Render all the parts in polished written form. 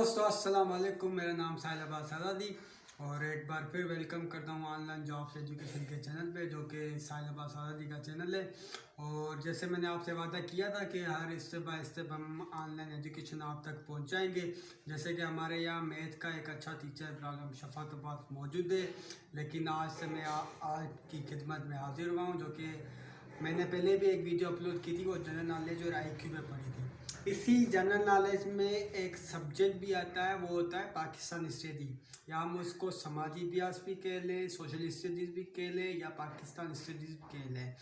दोस्तों अस्सलाम वालेकुम। मेरा नाम साहिल अब्बास आज़ादी और एक बार फिर वेलकम करता हूँ ऑनलाइन जॉब्स एजुकेशन के चैनल पे, जो कि साहिल अब्बास आज़ादी का चैनल है। और जैसे मैंने आपसे वादा किया था कि हर स्टेप बाय स्टेप हम ऑनलाइन एजुकेशन आप तक पहुँचाएँगे। जैसे कि हमारे यहाँ मैथ का एक अच्छा टीचर प्रॉब्लम शफात अब्बास मौजूद है, लेकिन आज से मैं आज की खिदमत में हाजिर हुआ हूँ, जो कि मैंने पहले भी एक वीडियो अपलोड की थी, वो जनरल नॉलेज और IQ में पढ़ी थी। इसी जनरल नॉलेज में एक सब्जेक्ट भी आता है, वो होता है पाकिस्तान स्टडी, या हम उसको समाजी इतिहास भी कह लें, सोशल स्टडीज़ भी कह लें, या पाकिस्तान स्टडीज़ भी कह लें।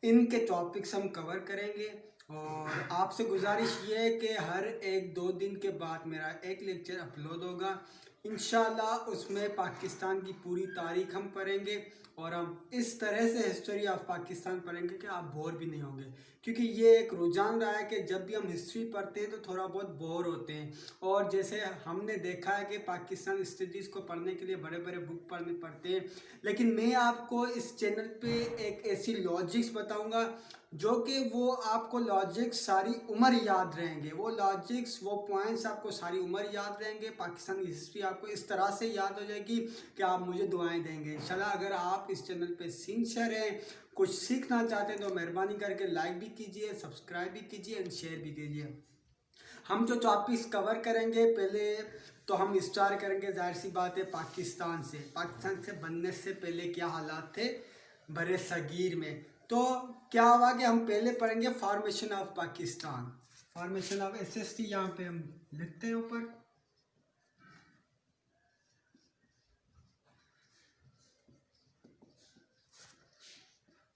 इनके टॉपिक्स हम कवर करेंगे। और आपसे गुजारिश ये है कि हर एक दो दिन के बाद मेरा एक लेक्चर अपलोड होगा। इंशाल्लाह उसमें पाकिस्तान की पूरी तारीख हम पढ़ेंगे, और हम इस तरह से हिस्ट्री ऑफ पाकिस्तान पढ़ेंगे कि आप बोर भी नहीं होंगे, क्योंकि ये एक रुझान रहा है कि जब भी हम हिस्ट्री पढ़ते हैं तो थोड़ा बहुत बोर होते हैं। और जैसे हमने देखा है कि पाकिस्तान स्टडीज़ को पढ़ने के लिए बड़े बड़े बुक पढ़ने पड़ते हैं, लेकिन मैं आपको इस चैनल पे एक ऐसी लॉजिक्स बताऊंगा जो कि वो आपको लॉजिक्स सारी उम्र याद रहेंगे। वो लॉजिक्स, वो पॉइंट्स आपको सारी उम्र याद रहेंगे। पाकिस्तान की हिस्ट्री आपको इस तरह से याद हो जाएगी कि आप मुझे दुआएं देंगे इंशाल्लाह। अगर आप इस चैनल पे सिंसियर हैं, कुछ सीखना चाहते हैं, तो मेहरबानी करके लाइक भी कीजिए, सब्सक्राइब भी कीजिए एंड शेयर भी कीजिए। हम जो टॉपिक्स कवर करेंगे, पहले तो हम स्टार्ट करेंगे, जाहिर सी बात है, पाकिस्तान से। पाकिस्तान से बनने से पहले क्या हालात थे बरे सगीर में। तो क्या हुआ कि हम पहले पढ़ेंगे formation of Pakistan, formation of SST। यहाँ पे हम लिखते हैं ऊपर,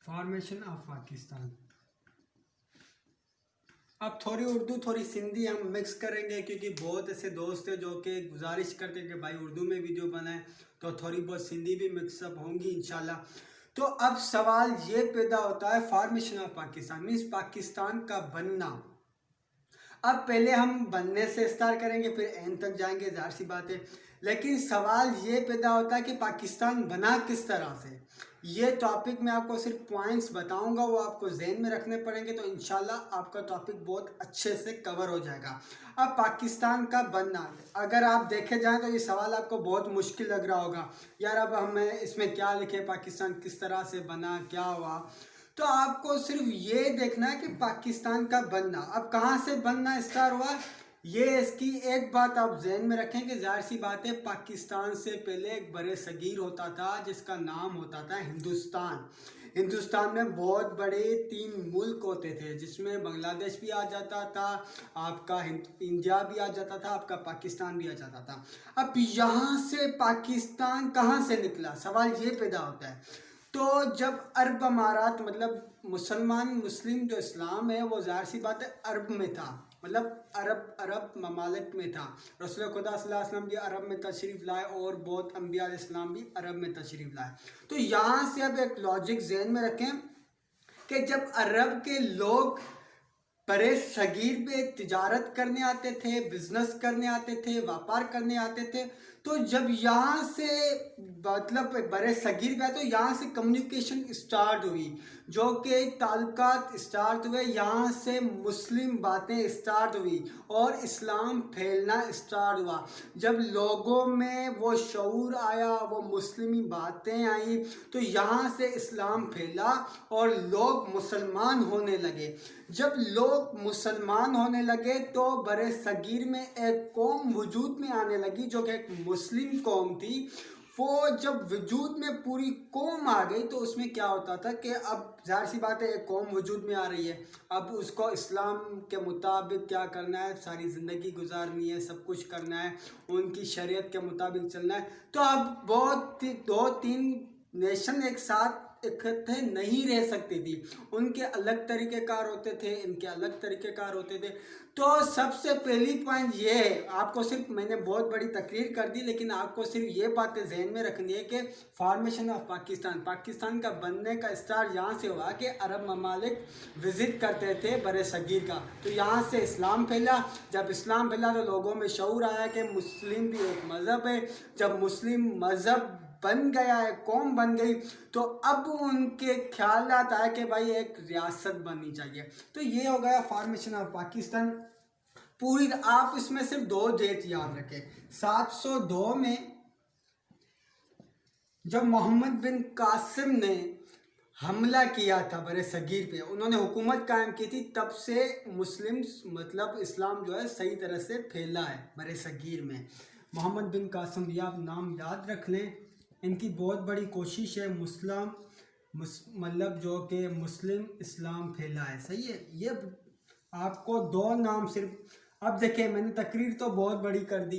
फॉर्मेशन ऑफ पाकिस्तान। अब थोड़ी उर्दू थोड़ी सिंधी हम मिक्स करेंगे, क्योंकि बहुत ऐसे दोस्त हैं जो कि गुजारिश करते हैं कि भाई उर्दू में वीडियो बनाएं, तो थोड़ी बहुत सिंधी भी मिक्सअप होंगी इंशाल्लाह। तो अब सवाल ये पैदा होता है, formation of Pakistan means Pakistan का बनना। अब पहले हम बनने से स्टार्ट करेंगे, फिर एंड तक जाएंगे, जाहिर सी बात है। लेकिन सवाल ये पैदा होता है कि पाकिस्तान बना किस तरह से। ये टॉपिक मैं आपको सिर्फ पॉइंट्स बताऊंगा, वो आपको जहन में रखने पड़ेंगे, तो इंशाल्लाह आपका टॉपिक बहुत अच्छे से कवर हो जाएगा। अब पाकिस्तान का बनना, अगर आप देखे जाएं तो ये सवाल आपको बहुत मुश्किल लग रहा होगा, यार अब हमें इसमें क्या लिखे, पाकिस्तान किस तरह से बना, क्या हुआ। तो आपको सिर्फ ये देखना है कि पाकिस्तान का बनना अब कहाँ से बनना स्टार्ट हुआ। ये इसकी एक बात आप जहन में रखें कि जाहिर सी बात है, पाकिस्तान से पहले एक बड़े सगीर होता था जिसका नाम होता था हिंदुस्तान। हिंदुस्तान में बहुत बड़े 3 मुल्क होते थे, जिसमें बांग्लादेश भी आ जाता था, आपका इंडिया भी आ जाता था, आपका पाकिस्तान भी आ जाता था। अब यहाँ से पाकिस्तान कहाँ से निकला, सवाल ये पैदा होता है। तो जब अरब अमारात, मतलब मुस्लिम जो इस्लाम है, वो ज़ाहिर सी बात है अरब में था, मतलब अरब ममालिक में था। रसूल खुदा सल्लल्लाहु अलैहि वसल्लम भी अरब में तशरीफ़ लाए, और बहुत अम्बिया अलैहिस्सलाम भी अरब में तशरीफ़ लाए। तो यहाँ से अब एक लॉजिक जहन में रखें कि जब अरब के लोग बड़े सगीर पे तिजारत करने आते थे, बिजनेस करने आते थे, व्यापार करने आते थे, तो जब यहाँ से मतलब बड़े सगीर पे, तो यहाँ से कम्युनिकेशन स्टार्ट हुई, जो कि ताल्लुकात स्टार्ट हुए, यहाँ से मुस्लिम बातें स्टार्ट हुई और इस्लाम फैलना स्टार्ट हुआ। जब लोगों में वो शऊर आया, वो मुस्लिमी बातें आई, तो यहाँ से इस्लाम फैला और लोग मुसलमान होने लगे। जब लोग मुसलमान होने लगे तो बड़े सगीर में एक कौम वजूद में आने लगी, जो कि एक मुस्लिम कौम थी। वो जब वजूद में पूरी कौम आ गई, तो उसमें क्या होता था कि अब जाहिर सी बात है, एक कौम वजूद में आ रही है, अब उसको इस्लाम के मुताबिक क्या करना है, सारी ज़िंदगी गुजारनी है, सब कुछ करना है, उनकी शरीयत के मुताबिक चलना है। तो अब बहुत 2-3 नेशन एक साथ इकट्ठे नहीं रह सकती थी, उनके अलग तरीक़ेकार होते थे, इनके अलग तरीक़ेकार होते थे। तो सबसे पहली पॉइंट ये है, आपको सिर्फ मैंने बहुत बड़ी तकरीर कर दी, लेकिन आपको सिर्फ ये बातें जहन में रखनी है कि फॉर्मेशन ऑफ पाकिस्तान, पाकिस्तान का बनने का स्टार्ट यहाँ से हुआ कि अरब ममालिक विज़िट करते थे बड़े सगीर का, तो यहाँ से इस्लाम फैला। जब इस्लाम फैला तो लोगों में शऊर आया कि मुस्लिम भी एक मज़हब है। जब मुस्लिम मज़हब बन गया है, कौम बन गई, तो अब उनके ख्यालात आए कि भाई एक रियासत बननी चाहिए। तो ये हो गया फॉर्मेशन ऑफ पाकिस्तान। पूरी आप इसमें सिर्फ 2 डेट याद रखें। 702 में जब मोहम्मद बिन कासिम ने हमला किया था बरे सगीर पे, उन्होंने हुकूमत कायम की थी, तब से मुस्लिम मतलब इस्लाम जो है सही तरह से फैला है बरे सगीर में। मोहम्मद बिन कासिम, ये आप नाम याद रख लें। इनकी बहुत बड़ी कोशिश है मतलब जो कि मुस्लिम इस्लाम फैला है, सही है। ये आपको 2 नाम सिर्फ, अब देखिए मैंने तकरीर तो बहुत बड़ी कर दी,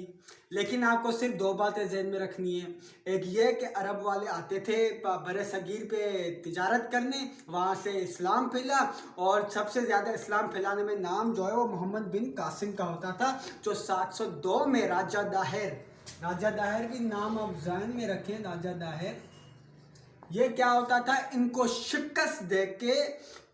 लेकिन आपको सिर्फ 2 बातें ज़हन में रखनी है। एक ये कि अरब वाले आते थे बरे सगीर पे तिजारत करने, वहाँ से इस्लाम फैला, और सबसे ज़्यादा इस्लाम फैलाने में नाम जो है वो मोहम्मद बिन कासिम का होता था, जो 702 में राजा दाहिर भी नाम आप ज़हन में रखें। राजा दाहिर, ये क्या होता था, इनको शिकस्त दे के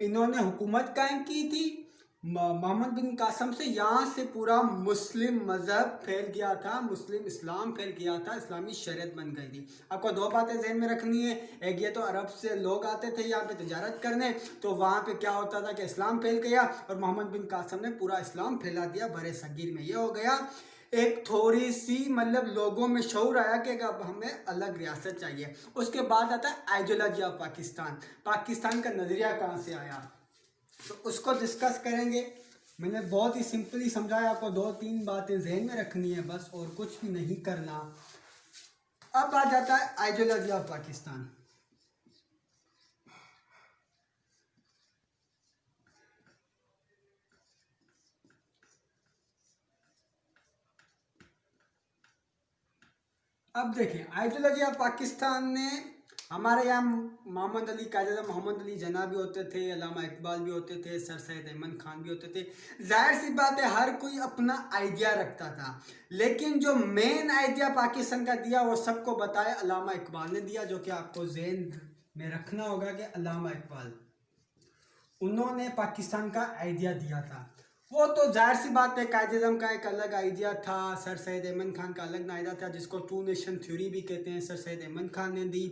इन्होंने हुकूमत कायम की थी। मोहम्मद बिन कासिम से यहाँ से पूरा मुस्लिम मज़हब फैल गया था, मुस्लिम इस्लाम फैल गया था, इस्लामी शरीयत बन गई थी। आपको 2 बातें ज़हन में रखनी है। एक ये तो अरब से लोग आते थे यहाँ पे तिजारत करने, तो वहाँ पे क्या होता था कि इस्लाम फैल गया, और मोहम्मद बिन कासिम ने पूरा इस्लाम फैला दिया बरे सगीर में। ये हो गया एक थोड़ी सी मतलब लोगों में शऊर आया कि अब हमें अलग रियासत चाहिए। उसके बाद आता है आइडियोलॉजी ऑफ पाकिस्तान का नज़रिया कहाँ से आया, तो उसको डिस्कस करेंगे। मैंने बहुत ही सिंपली समझाया, आपको 2-3 बातें ज़हन में रखनी है बस, और कुछ भी नहीं करना। अब आ जाता है आइडियोलॉजी ऑफ पाकिस्तान। अब देखें, आइडियोलॉजी ऑफ पाकिस्तान ने हमारे यहाँ मोहम्मद अली कायद मोहम्मद अली जना भी होते थे, अल्लामा इकबाल भी होते थे, सर सैयद अहमद खान भी होते थे। जाहिर सी बात है हर कोई अपना आइडिया रखता था, लेकिन जो मेन आइडिया पाकिस्तान का दिया वो सबको बताया अल्लामा इकबाल ने दिया, जो कि आपको ज़हन में रखना होगा कि अल्लामा इकबाल, उन्होंने पाकिस्तान का आइडिया दिया था। वो तो जाहिर सी बात है, कायद-ए-आज़म का एक अलग आइडिया था, सर सैयद अहमद खान का अलग आइडिया था, जिसको 2 नेशन थ्योरी भी कहते हैं, सर सैयद अहमद खान ने दी।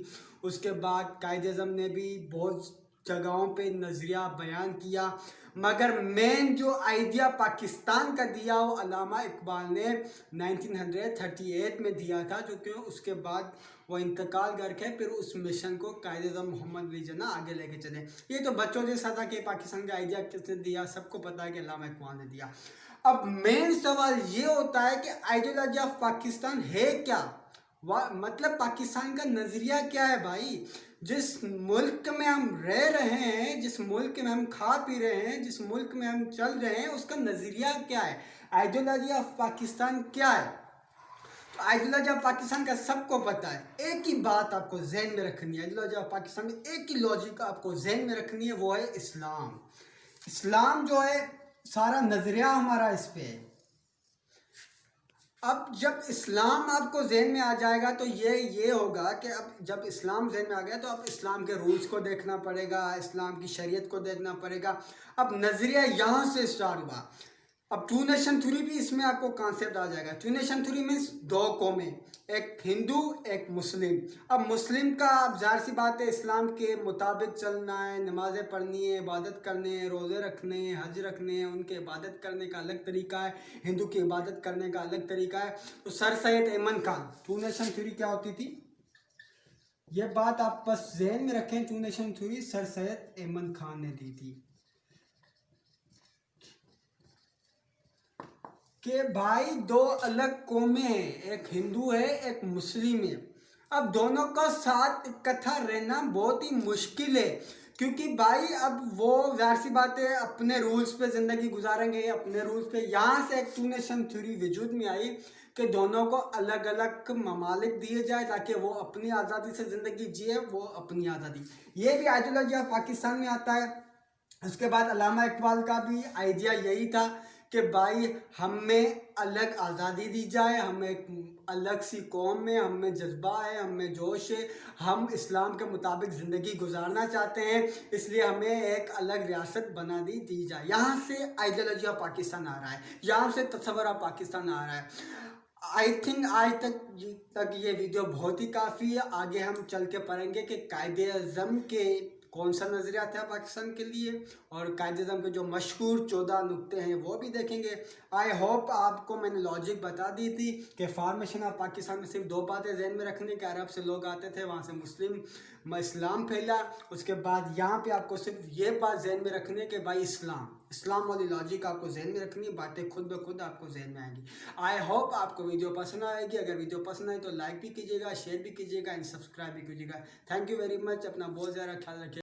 उसके बाद कायद-ए-आज़म ने भी बहुत जगहों पे नज़रिया बयान किया, मगर मेन जो आइडिया पाकिस्तान का दिया वो अल्लामा इकबाल ने 1938 में दिया था, जो कि उसके बाद वो इंतकाल करके फिर उस मिशन को कायद-ए-आज़म मोहम्मद अली जिन्ना आगे लेके चले। ये तो बच्चों जैसा था कि पाकिस्तान का आइडिया किसने दिया, सबको पता है कि अल्लामा इकबाल ने दिया। अब मेन सवाल ये होता है कि आइडियोलॉजी ऑफ पाकिस्तान है क्या, मतलब पाकिस्तान का नज़रिया क्या है भाई। जिस मुल्क में हम रह रहे हैं, जिस मुल्क में हम खा पी रहे हैं, जिस मुल्क में हम चल रहे हैं, उसका नज़रिया क्या है, आइडियोलॉजी ऑफ पाकिस्तान क्या है। तो आइडियोलॉजी ऑफ पाकिस्तान का सबको पता है। एक ही बात आपको जहन में रखनी है, आइडियोलॉजी ऑफ पाकिस्तान में एक ही लॉजिक आपको जहन में रखनी है, वो है इस्लाम। इस्लाम जो है सारा नज़रिया हमारा इस पे है। अब जब इस्लाम आपको जहन में आ जाएगा तो ये होगा कि अब जब इस्लाम जहन में आ गया तो अब इस्लाम के रूल्स को देखना पड़ेगा, इस्लाम की शरीयत को देखना पड़ेगा। अब नज़रिया यहाँ से स्टार्ट हुआ। अब 2 नेशन थ्योरी भी इसमें आपको कॉन्सेप्ट आ जाएगा। 2 नेशन थ्योरी मीन्स 2 कौमें, एक हिंदू एक मुस्लिम। अब मुस्लिम का अब जाहिर सी बात है इस्लाम के मुताबिक चलना है, नमाज़ें पढ़नी है, इबादत करने हैं, रोज़े रखने हैं, हज रखने हैं, उनके इबादत करने का अलग तरीका है, हिंदू की इबादत करने का अलग तरीका है। तो sir Syed Ahmad Khan, 2 nation theory क्या होती थी, ये बात आप बस ज़हन में रखें। 2 nation theory sir Syed Ahmad Khan ने दी थी कि भाई 2 अलग कौमें हैं, एक हिंदू है एक मुस्लिम है। अब दोनों का साथ इकट्ठा रहना बहुत ही मुश्किल है, क्योंकि भाई अब वो जाहिर सी बात है अपने रूल्स पे ज़िंदगी गुजारेंगे, अपने रूल्स पे। यहाँ से एक 2 नेशन थ्योरी वजूद में आई कि दोनों को अलग अलग ममालिक दिए जाए ताकि वो अपनी आज़ादी से ज़िंदगी जिए, वो अपनी आज़ादी। ये भी आइडियोलॉजी ऑफ पाकिस्तान में आता है। उसके बाद अल्लामा इकबाल का भी आइडिया यही था कि भाई हमें अलग आज़ादी दी जाए, हमें एक अलग सी कौम में, हमें जज्बा है, हमें जोश है, हम इस्लाम के मुताबिक ज़िंदगी गुजारना चाहते हैं, इसलिए हमें एक अलग रियासत बना दी जाए। यहाँ से आइडियोलॉजी ऑफ पाकिस्तान आ रहा है, यहाँ से तस्वर ऑफ पाकिस्तान आ रहा है। आई थिंक आज तक ये वीडियो बहुत ही काफ़ी है। आगे हम चल के पढ़ेंगे कि कायदे-ए-आज़म के कौन सा नज़रिया था पाकिस्तान के लिए, और कायद-ए-आज़म के जो मशहूर 14 नुक्ते हैं वो भी देखेंगे। आई होप आपको मैंने लॉजिक बता दी थी कि फॉर्मेशन ऑफ पाकिस्तान में सिर्फ 2 बातें ज़हन में रखने के, अरब से लोग आते थे, वहाँ से मुस्लिम इस्लाम फैला, उसके बाद यहाँ पे आपको सिर्फ ये बात जहन में रखनी है कि भाई इस्लाम वाली लॉजिक आपको जहन में रखनी है, बातें खुद ब खुद आपको जहन में आएंगी। आई होप आपको वीडियो पसंद आएगी। अगर वीडियो पसंद आए तो लाइक भी कीजिएगा, शेयर भी कीजिएगा एंड सब्सक्राइब भी कीजिएगा। Thank you very much. अपना बहुत ज़्यादा ख्याल रखिए।